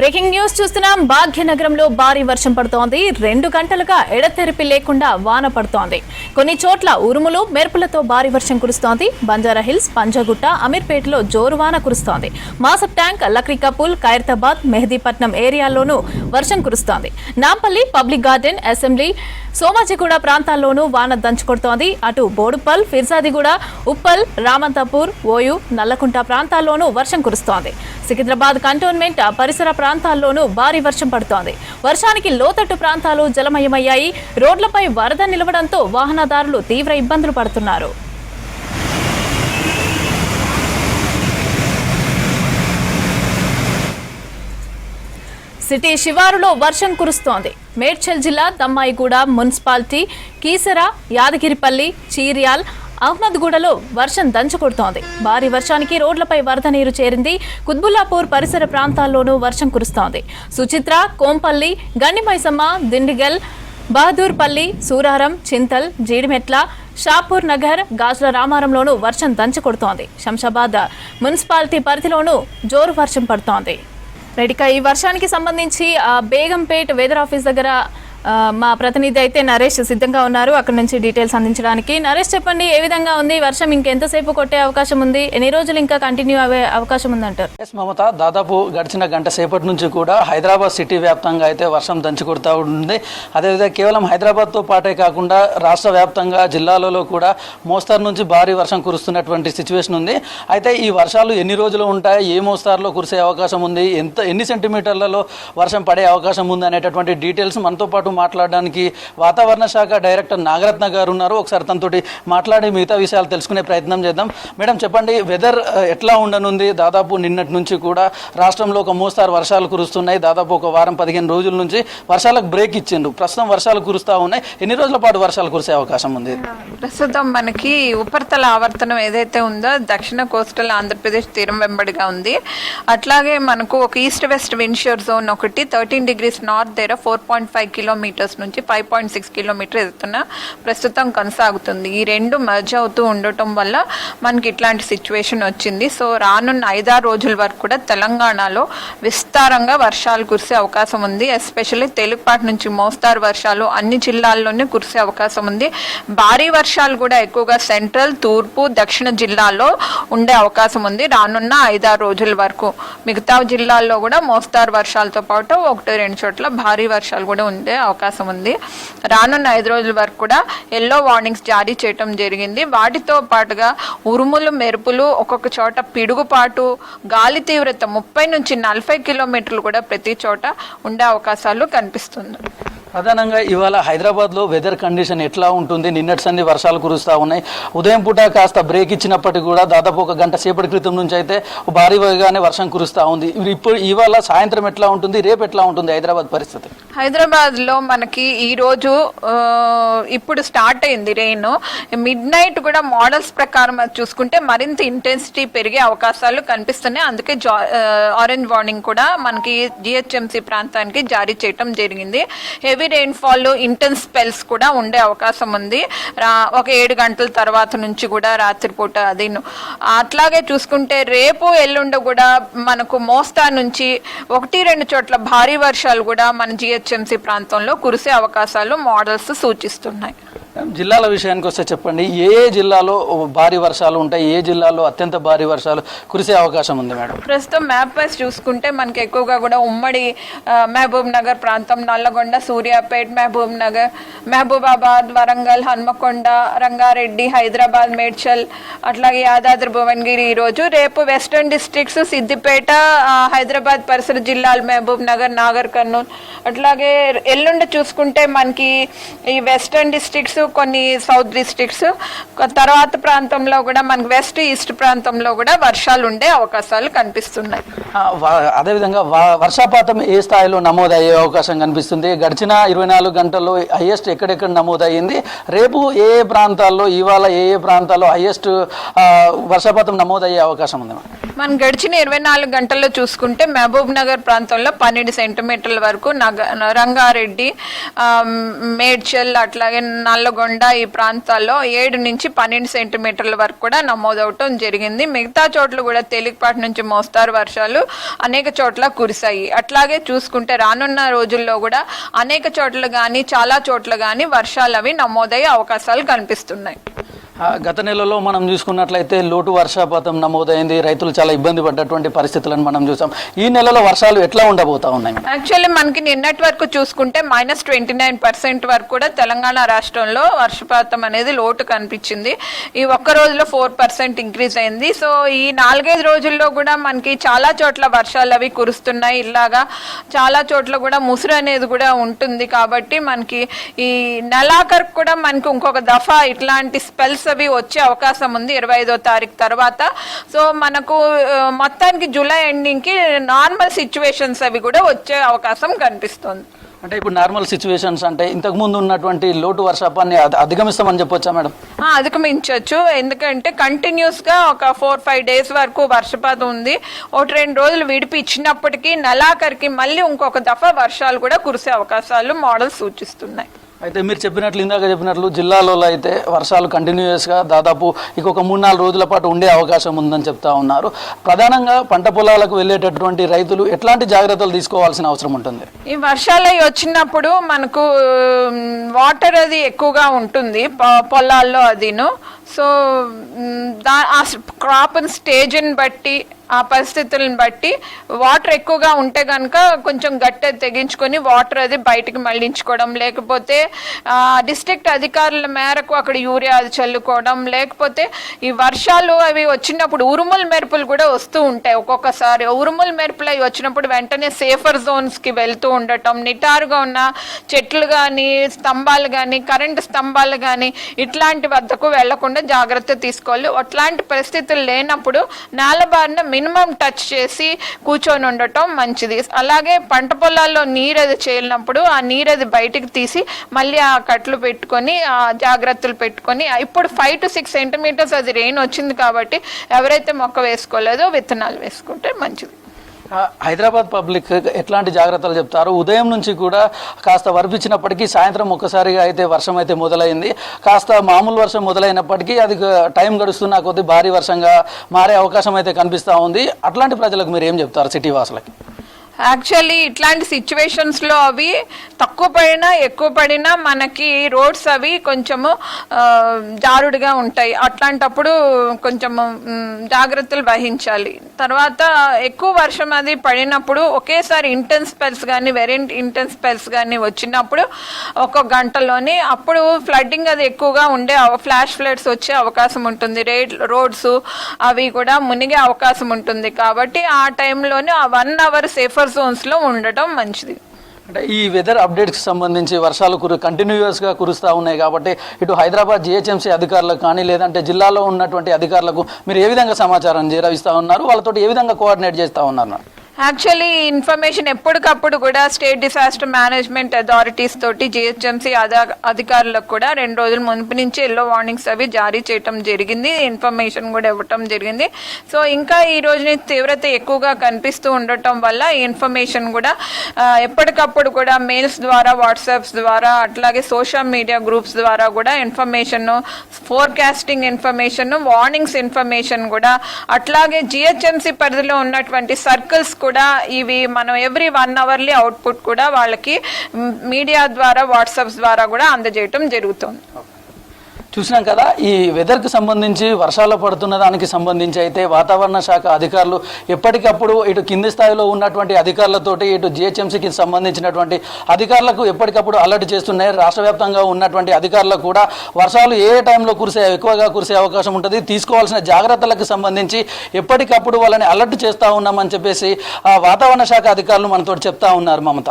Breaking news చూస్తున్నాం. భాగ్యనగరంలో భారీ వర్షం పడుతోంది. 2 గంటలుగా ఎడతెరిపి లేకుండా వాన పడుతోంది. కొన్ని చోట్ల ఉరుములు మెరుపులతో భారీ వర్షం కురుస్తోంది. బంజారాహిల్స్, పంజాగుట్ట, అమీర్పేటలో జోరు వాన కురుస్తోంది. మాసప్ ట్యాంక్, లక్రికపూల్, ఖైరతాబాద్, మెహదీపట్నం ఏరియాల్లోనూ వర్షం కురుస్తోంది. Nampally, public garden, assembly, Somajiguda ప్రాంతాల్లోనూ వాన దంచుకొడుతోంది. అటు బోడుపల్, ఫిర్జాదిగూడ, ఉప్పల్, రామంతపూర్, ఓయు, నల్లకుంట ప్రాంతాల్లోనూ వర్షం కురుస్తోంది. సికింద్రాబాద్ కంటోన్మెంట్ పరిసర ప్రాంతాల్లోనూ భారీ వర్షం పడుతోంది. వర్షానికి లోతట్టు ప్రాంతాలు జలమయమయ్యాయి. రోడ్లపై వరద నిలవడంతో వాహనదారులు తీవ్ర ఇబ్బందులు పడుతున్నారు. సిటీ శివారులో వర్షం కురుస్తోంది. మేడ్చల్ జిల్లా దమ్మాయిగూడ మున్సిపాలిటీ, కీసర, యాదగిరిపల్లి, చీర్యాల్, అహ్మద్గూడలో వర్షం దంచుకొడుతోంది. భారీ వర్షానికి రోడ్లపై వరద నీరు చేరింది. కుత్బుల్లాపూర్ పరిసర ప్రాంతాల్లోనూ వర్షం కురుస్తోంది. సుచిత్ర, కోంపల్లి, గండిమైసమ్మ, దిండిగల్, బహదూర్పల్లి, సూరారం, చింతల్, జీడిమెట్ల, షాపూర్ నగర్, గాజుల రామారంలోనూ వర్షం దంచుకొడుతోంది. శంషాబాద్ మున్సిపాలిటీ పరిధిలోనూ జోరు వర్షం పడుతోంది. ఇక ఈ వర్షానికి సంబంధించి బేగంపేట్ వెదర్ ఆఫీస్ దగ్గర మా ప్రతినిధి అయితే నరేష్ సిద్ధంగా ఉన్నారు. అక్కడ నుంచి డీటెయిల్స్ అందించడానికి. నరేష్, చెప్పండి, ఏ విధంగా ఉంది వర్షం? ఇంకెంతసేపు కొట్టే అవకాశం ఉంది? ఎన్ని రోజులు ఇంకా కంటిన్యూ అయ్యే అవకాశం ఉందంటారు? మమత, దాదాపు గడిచిన గంట సేపటి నుంచి కూడా హైదరాబాద్ సిటీ వ్యాప్తంగా అయితే వర్షం దంచుకొడుతూ ఉంటుంది. అదేవిధంగా కేవలం హైదరాబాద్తో పాటే కాకుండా రాష్ట్ర వ్యాప్తంగా జిల్లాలలో కూడా మోస్తారు నుంచి భారీ వర్షం కురుస్తున్నటువంటి సిచ్యువేషన్ ఉంది. అయితే ఈ వర్షాలు ఎన్ని రోజులు ఉంటాయి, ఏ మోస్తారులో కురిసే అవకాశం ఉంది, ఎన్ని సెంటీమీటర్లలో వర్షం పడే అవకాశం ఉంది అనేటటువంటి డీటెయిల్స్ మనతో పాటు మాట్లాడడానికి వాతావరణ శాఖ డైరెక్టర్ నాగరత్న గారు ఉన్నారు. ఒకసారి తనతోటి మాట్లాడి మిగతా విషయాలు తెలుసుకునే ప్రయత్నం చేద్దాం. మేడం, చెప్పండి, వెదర్ ఎట్లా ఉండనుంది? దాదాపు నిన్నటి నుంచి కూడా రాష్ట్రంలో ఒక మోస్తారు వర్షాలు కురుస్తున్నాయి. దాదాపు ఒక వారం 15 రోజుల నుంచి వర్షాలకు బ్రేక్ ఇచ్చిండ్రు. ప్రస్తుతం వర్షాలు కురుస్తూ ఉన్నాయి. ఎన్ని రోజుల పాటు వర్షాలు కురిసే అవకాశం ఉంది? ప్రస్తుతం మనకి ఉపరితల ఆవర్తనం ఏదైతే ఉందో దక్షిణ కోస్టల్ ఆంధ్రప్రదేశ్ తీరం వెంబడిగా ఉంది. అట్లాగే మనకు ఒక ఈస్ట్ వెస్ట్ విండ్షియర్ జోన్ ఒకటి 13 degrees నార్త్ దగ్గర 4.5 కిలోమీటర్స్ నుంచి 5.6 కిలోమీటర్ ఎత్తున ప్రస్తుతం కొనసాగుతుంది. ఈ రెండు మర్జ్ అవుతూ ఉండటం వల్ల మనకి ఇట్లాంటి సిచ్యువేషన్ వచ్చింది. సో రానున్న 5-6 రోజుల వరకు కూడా తెలంగాణలో విస్తారంగా వర్షాలు కురిసే అవకాశం ఉంది. ఎస్పెషల్లీ తెలుగుపాటి నుంచి మోస్తారు వర్షాలు అన్ని జిల్లాల్లోనే కురిసే అవకాశం ఉంది. భారీ వర్షాలు కూడా ఎక్కువగా సెంట్రల్, తూర్పు, దక్షిణ జిల్లాల్లో ఉండే అవకాశం ఉంది రానున్న 5-6 రోజుల వరకు. మిగతా జిల్లాల్లో కూడా మోస్తారు వర్షాలతో పాటు 1-2 చోట్ల భారీ వర్షాలు కూడా ఉండే అవకాశం ఉంది. రానున్న 5 రోజుల వరకు కూడా ఎల్లో వార్నింగ్స్ జారీ చేయటం జరిగింది. వాటితో పాటుగా ఉరుములు, మెరుపులు, ఒక్కొక్క చోట పిడుగుపాటు, గాలి తీవ్రత 30 నుంచి 40 కిలోమీటర్లు కూడా ప్రతి చోట ఉండే అవకాశాలు కనిపిస్తుంది. ప్రధానంగా ఇవాళ హైదరాబాద్లో వెదర్ కండిషన్ ఎట్లా ఉంటుంది? నిన్నటి సంది వర్షాలు కురుస్తూ ఉన్నాయి. ఉదయం పూట కాస్త బ్రేక్ ఇచ్చినప్పటికీ కూడా దాదాపు ఒక గంట సేపటి క్రితం నుంచి అయితే భారీగానే వర్షం కురుస్తూ ఉంది. ఇప్పుడు ఇవాళ సాయంత్రం ఎట్లా ఉంటుంది, రేపు ఎట్లా ఉంటుంది హైదరాబాద్ పరిస్థితి? హైదరాబాద్లో మనకి ఈరోజు ఇప్పుడు స్టార్ట్ అయింది రెయిన్. మిడ్ నైట్ కూడా మోడల్స్ ప్రకారం చూసుకుంటే మరింత ఇంటెన్సిటీ పెరిగే అవకాశాలు కనిపిస్తున్నాయి. అందుకే ఆరెంజ్ వార్నింగ్ కూడా మనకి జిహెచ్ఎంసీ ప్రాంతానికి జారీ చేయటం జరిగింది. హెవీ రెయిన్ఫాల్, ఇంటెన్స్ స్పెల్స్ కూడా ఉండే అవకాశం ఉంది ఒక 7 గంటల తర్వాత నుంచి కూడా రాత్రిపూట. అది అట్లాగే చూసుకుంటే రేపు ఎల్లుండి కూడా మనకు మోస్తా నుంచి 1-2 చోట్ల భారీ వర్షాలు కూడా మన జిహెచ్ఎంసీ ప్రాంతంలో కురిసే అవకాశాలు మోడల్స్ సూచిస్తున్నాయి. జిల్లాల విషయానికి వస్తే చెప్పండి, ఏ జిల్లాలో భారీ వర్షాలు ఉంటాయి, ఏ జిల్లాలో అత్యంత భారీ వర్షాలు కురిసే అవకాశం ఉంది మేడం? ప్రస్తుతం మ్యాప్ వైజ్ చూసుకుంటే మనకి ఎక్కువగా కూడా ఉమ్మడి మహబూబ్ నగర్ ప్రాంతం, నల్లగొండ, సూర్యాపేట్, మహబూబ్ నగర్, మహబూబాబాద్, వరంగల్, హన్మకొండ, రంగారెడ్డి, హైదరాబాద్, మేడ్చల్, అట్లాగే యాదాద్రి, భువనగిరి ఈరోజు. రేపు వెస్టర్న్ డిస్ట్రిక్ట్స్, సిద్దిపేట, హైదరాబాద్ పరిసర జిల్లాలు, మహబూబ్ నగర్, నాగర్ కర్నూల్. అట్లాగే ఎల్లుండి చూసుకుంటే మనకి ఈ వెస్టర్న్ డిస్ట్రిక్ట్స్, కొన్ని సౌత్ డిస్ట్రిక్ట్స్, తర్వాత ప్రాంతంలో కూడా మనకి వెస్ట్ ఈస్ట్ ప్రాంతంలో కూడా వర్షాలు ఉండే అవకాశాలు కనిపిస్తున్నాయి. అదేవిధంగా వర్షపాతం ఏ స్థాయిలో నమోదయ్యే అవకాశం కనిపిస్తుంది? గడిచిన 24 గంటల్లో హైయెస్ట్ ఎక్కడెక్కడ నమోదయ్యింది? రేపు ఏ ప్రాంతాల్లో, ఇవాళ ఏ ప్రాంతాల్లో హైయెస్ట్ వర్షపాతం నమోదయ్యే అవకాశం ఉంది? మనం గడిచిన 24 గంటల్లో చూసుకుంటే మహబూబ్ నగర్ ప్రాంతంలో 12 సెంటీమీటర్ల వరకు, రంగారెడ్డి, మేడ్చల్, అట్లాగే నల్లగొండ, నల్లగొండ ఈ ప్రాంతాల్లో 7 నుంచి 12 సెంటీమీటర్ల వరకు కూడా నమోదవటం జరిగింది. మిగతా చోట్ల కూడా తేలికపాటి నుంచి మోస్తారు వర్షాలు అనేక చోట్ల కురిశాయి. అట్లాగే చూసుకుంటే రానున్న రోజుల్లో కూడా అనేక చోట్ల కానీ చాలా చోట్ల కానీ వర్షాలు అవి నమోదయ్యే అవకాశాలు కనిపిస్తున్నాయి. గత నెలలో మనం చూసుకున్నట్లయితే లోటు వర్షపాతం నమోదైంది, రైతులు చాలా ఇబ్బంది పడ్డటువంటి పరిస్థితులను మనం చూసాం. ఈ నెలలో వర్షాలు ఎట్లా ఉండబోతా ఉన్నాయి? యాక్చువల్లీ మనకి నిన్నటి వరకు చూసుకుంటే -29% వరకు కూడా తెలంగాణ రాష్ట్రంలో వర్షపాతం అనేది లోటు కనిపించింది. ఈ ఒక్క రోజులో 4% ఇంక్రీజ్ అయింది. సో ఈ 4-5 రోజుల్లో కూడా మనకి చాలా చోట్ల వర్షాలు అవి కురుస్తున్నాయి. ఇలాగా చాలా చోట్ల కూడా ముసురు అనేది కూడా ఉంటుంది. కాబట్టి మనకి ఈ నెలాఖరు కూడా మనకి ఇంకొక దఫా ఇట్లాంటి స్పెల్స్ అవి వచ్చే అవకాశం ఉంది 25వ తారీఖు తర్వాత. సో మనకు మొత్తానికి జూలై ఎండింగ్ కి నార్మల్ సిచ్యువేషన్స్ అవి కూడా వచ్చే అవకాశం కనిపిస్తుంది. అంటే ఇప్పుడు నార్మల్ సిచ్యువేషన్స్ అంటే ఇంతకు ముందు ఉన్నటువంటి లోటు వర్షపాన్ని అధిగమిస్తామని చెప్పొచ్చా మేడం? అధిగమించవచ్చు. ఎందుకంటే కంటిన్యూస్ గా ఒక 4-5 డేస్ వరకు వర్షపాతం ఉంది. 1-2 రోజులు విడిపి ఇచ్చినప్పటికీ నెలాఖరికి మళ్ళీ ఇంకొక దఫా వర్షాలు కూడా కురిసే అవకాశాలు మోడల్స్ సూచిస్తున్నాయి. అయితే మీరు ఇందాక చెప్పినట్లు జిల్లాలో అయితే వర్షాలు కంటిన్యూస్గా దాదాపు ఇంకొక 3-4 రోజుల పాటు ఉండే అవకాశం ఉందని చెప్తా ఉన్నారు. ప్రధానంగా పంట పొలాలకు వెళ్ళేటటువంటి రైతులు ఎట్లాంటి జాగ్రత్తలు తీసుకోవాల్సిన అవసరం ఉంటుంది? ఈ వర్షాలు వచ్చినప్పుడు మనకు వాటర్ అది ఎక్కువగా ఉంటుంది పొలాల్లో అదిను. సో ఆ క్రాప్ స్టేజ్ని బట్టి ఆ పరిస్థితులను బట్టి వాటర్ ఎక్కువగా ఉంటే కనుక కొంచెం గట్టె తెగించుకొని వాటర్ అది బయటకు మళ్లించుకోవడం, లేకపోతే డిస్ట్రిక్ట్ అధికారుల మేరకు అక్కడ యూరియా అది చల్లుకోవడం, లేకపోతే ఈ వర్షాలు అవి వచ్చినప్పుడు ఉరుములు మెరుపులు కూడా వస్తూ ఉంటాయి. ఒక్కొక్కసారి ఉరుములు మెరుపులు అవి వచ్చినప్పుడు వెంటనే సేఫర్ జోన్స్కి వెళ్తూ ఉండటం, నిటారుగా ఉన్న చెట్లు కానీ స్తంభాలు కానీ కరెంటు స్తంభాలు కానీ ఇట్లాంటి వద్దకు వెళ్లకుండా జాగ్రత్త తీసుకోవాలి. అట్లాంటి పరిస్థితులు లేనప్పుడు నేలబారిన మినిమం టచ్ చేసి కూర్చొని ఉండటం మంచిది. అలాగే పంట పొలాల్లో నీరది చేరినప్పుడు ఆ నీరది బయటికి తీసి మళ్ళీ ఆ కట్లు పెట్టుకొని ఆ జాగ్రత్తలు పెట్టుకొని, ఇప్పుడు 5 to 6 సెంటీమీటర్స్ అది రెయిన్ వచ్చింది కాబట్టి ఎవరైతే మొక్క వేసుకోలేదో విత్తనాలు వేసుకుంటే మంచిది. హైదరాబాద్ పబ్లిక్ ఎట్లాంటి జాగ్రత్తలు చెప్తారు? ఉదయం నుంచి కూడా కాస్త వర్షించినప్పటికీ సాయంత్రం ఒక్కసారిగా అయితే వర్షం అయితే మొదలైంది. కాస్త మామూలు వర్షం మొదలైనప్పటికీ అది టైం గడుస్తున్న కొద్దీ భారీ వర్షంగా మారే అవకాశం అయితే కనిపిస్తూ ఉంది. అట్లాంటి ప్రజలకు మీరు ఏం చెప్తారు, సిటీ వాసులకి? యాక్చువల్లీ ఇట్లాంటి సిచ్యువేషన్స్లో అవి తక్కువ పడినా ఎక్కువ పడినా మనకి రోడ్స్ అవి కొంచెము జారుడుగా ఉంటాయి. అట్లాంటప్పుడు కొంచెము జాగ్రత్తలు వహించాలి. తర్వాత ఎక్కువ వర్షం అది పడినప్పుడు ఒకేసారి ఇంటెన్స్ స్పెల్స్ కానీ వెరీ ఇంటెన్స్ స్పెల్స్ కానీ వచ్చినప్పుడు ఒక గంటలోని అప్పుడు ఫ్లడ్డింగ్ అది ఎక్కువగా ఉండే ఫ్లాష్ ఫ్లడ్స్ వచ్చే అవకాశం ఉంటుంది. రోడ్స్ అవి కూడా మునిగే అవకాశం ఉంటుంది. కాబట్టి ఆ టైంలోనే ఆ 1 hour సేఫర్ జోన్స్ లో ఉండటం మంచిది. అంటే ఈ వెదర్ అప్డేట్స్కి సంబంధించి వర్షాలు కంటిన్యూస్గా కురుస్తూ ఉన్నాయి కాబట్టి ఇటు హైదరాబాద్ GHMC అధికారులకు కానీ లేదంటే జిల్లాలో ఉన్నటువంటి అధికారులకు మీరు ఏ విధంగా సమాచారం చేరవిస్తూ ఉన్నారు, వాళ్ళతో ఏ విధంగా కోఆర్డినేట్ చేస్తూ ఉన్నారు? యాక్చువల్లీ ఇన్ఫర్మేషన్ ఎప్పటికప్పుడు కూడా స్టేట్ డిసాస్టర్ మేనేజ్మెంట్ అథారిటీస్ తోటి GHMC అధికారులకు కూడా 2 రోజుల మునుపు నుంచి ఎల్లో వార్నింగ్స్ అవి జారీ చేయటం జరిగింది. ఇన్ఫర్మేషన్ కూడా ఇవ్వటం జరిగింది. సో ఇంకా ఈ రోజుని తీవ్రత ఎక్కువగా కనిపిస్తూ ఉండటం వల్ల ఈ ఇన్ఫర్మేషన్ కూడా ఎప్పటికప్పుడు కూడా మెయిల్స్ ద్వారా, వాట్సాప్స్ ద్వారా, అట్లాగే సోషల్ మీడియా గ్రూప్స్ ద్వారా కూడా information, forecasting information, warnings information కూడా, అట్లాగే GHMC పరిధిలో ఉన్నటువంటి సర్కిల్స్ కూడా ఇవి మనం ఎవ్రీ 1 hourly అవుట్పుట్ కూడా వాళ్ళకి మీడియా ద్వారా, వాట్సాప్స్ ద్వారా కూడా అందజేయటం జరుగుతుంది. చూసినాం కదా, ఈ వెదర్కి సంబంధించి వర్షాలు పడుతున్న దానికి సంబంధించి అయితే వాతావరణ శాఖ అధికారులు ఎప్పటికప్పుడు ఇటు కింది స్థాయిలో ఉన్నటువంటి అధికారులతోటి ఇటు GHMCకి సంబంధించినటువంటి అధికారులకు ఎప్పటికప్పుడు అలర్ట్ చేస్తున్నాయి. రాష్ట్ర వ్యాప్తంగా ఉన్నటువంటి అధికారులకు కూడా వర్షాలు ఏ టైంలో ఎక్కువగా కురిసే అవకాశం ఉంటుంది, తీసుకోవాల్సిన జాగ్రత్తలకు సంబంధించి ఎప్పటికప్పుడు వాళ్ళని అలర్ట్ చేస్తూ ఉన్నామని చెప్పేసి వాతావరణ శాఖ అధికారులు మనతో చెప్తా ఉన్నారు. మమత.